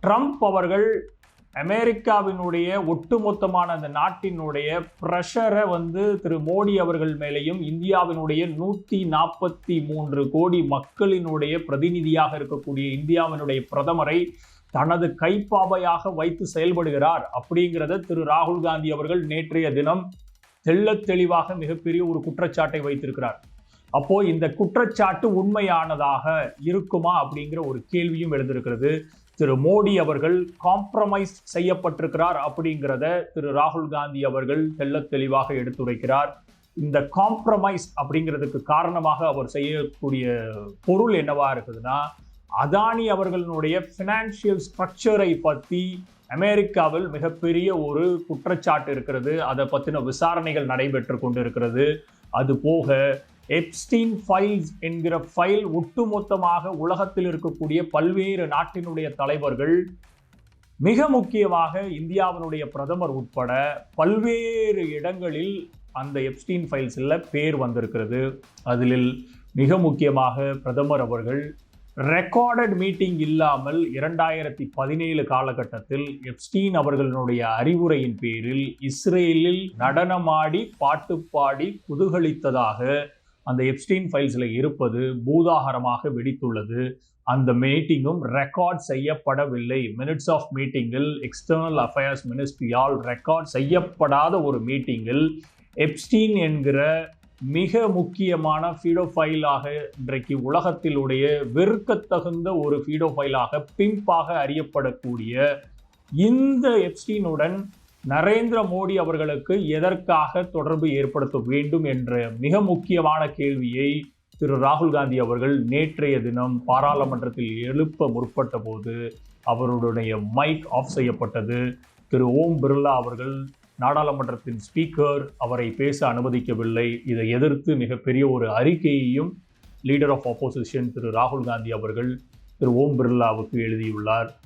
Trump அவர்கள் அமெரிக்காவினுடைய ஒட்டுமொத்தமான அந்த நாட்டினுடைய பிரஷரை திரு மோடி அவர்கள் மேலேயும் இந்தியாவினுடைய 143 கோடி மக்களினுடைய பிரதிநிதியாக இருக்கக்கூடிய இந்தியாவினுடைய பிரதமரை தனது கைப்பாவையாக வைத்து செயல்படுகிறார் அப்படிங்கிறத திரு ராகுல் காந்தி அவர்கள் நேற்றைய தினம் தெள்ளத் தெளிவாக மிகப்பெரிய ஒரு குற்றச்சாட்டை வைத்திருக்கிறார். அப்போ இந்த குற்றச்சாட்டு உண்மையானதாக இருக்குமா அப்படிங்கிற ஒரு கேள்வியும் எழுந்திருக்கிறது. திரு மோடி அவர்கள் காம்ப்ரமைஸ் செய்யப்பட்டிருக்கிறார் அப்படிங்கிறத திரு ராகுல் காந்தி அவர்கள் தெள்ளத் தெளிவாக எடுத்துரைக்கிறார். இந்த காம்ப்ரமைஸ் அப்படிங்கிறதுக்கு காரணமாக அவர் செய்யக்கூடிய பொருள் என்னவா இருக்குதுன்னா, அதானி அவர்களுடைய பினான்சியல் ஸ்ட்ரக்சரை பற்றி அமெரிக்காவில் மிகப்பெரிய ஒரு குற்றச்சாட்டு இருக்கிறது. அதை பற்றின விசாரணைகள் நடைபெற்று கொண்டிருக்கிறது. அது போக எப்ஸ்டீன் ஃபைல்ஸ் என்கிற ஃபைல் ஒட்டுமொத்தமாக உலகத்தில் இருக்கக்கூடிய பல்வேறு நாட்டினுடைய தலைவர்கள், மிக முக்கியமாக இந்தியாவினுடைய பிரதமர் உட்பட பல்வேறு இடங்களில் அந்த எப்ஸ்டீன் ஃபைல்ஸில் பேர் வந்திருக்கிறது. அதில் மிக முக்கியமாக பிரதமர் அவர்கள் ரெக்கார்டட் மீட்டிங் இல்லாமல் 2017 காலகட்டத்தில் எப்ஸ்டீன் அவர்களுடைய அறிவுரையின் பேரில் இஸ்ரேலில் நடனமாடி பாட்டு பாடி குதூகலித்ததாக அந்த எப்ஸ்டீன் ஃபைல்ஸில் இருப்பது பூதாகரமாக வெடித்துள்ளது. அந்த மீட்டிங்கும் ரெக்கார்ட் செய்யப்படவில்லை. மினிட்ஸ் ஆஃப் மீட்டிங்கில் எக்ஸ்டர்னல் அஃபேர்ஸ் மினிஸ்ட்ரியால் ரெக்கார்ட் செய்யப்படாத ஒரு மீட்டிங்கில் எப்ஸ்டீன் என்கிற மிக முக்கியமான ஃபீடோஃபைலாக இன்றைக்கு உலகத்திலுடைய வெறுக்கத்தகுந்த ஒரு ஃபீடோஃபைலாக பிம்பாக அறியப்படக்கூடிய இந்த எப்ஸ்டீனுடன் நரேந்திர மோடி அவர்களுக்கு எதற்காக தொடர்பு ஏற்படுத்த வேண்டும் என்ற மிக முக்கியமான கேள்வியை திரு ராகுல் காந்தி அவர்கள் நேற்றைய தினம் பாராளுமன்றத்தில் எழுப்ப முற்பட்ட போது அவருடைய மைக் ஆஃப் செய்யப்பட்டது. திரு ஓம் பிர்லா அவர்கள், நாடாளுமன்றத்தின் ஸ்பீக்கர், அவரை பேச அனுமதிக்கவில்லை. இதை எதிர்த்து மிகப்பெரிய ஒரு அறிக்கையையும் லீடர் ஆஃப் ஆப்போசிஷன் திரு ராகுல் காந்தி அவர்கள் திரு ஓம் பிர்லாவுக்கு எழுதியுள்ளார்.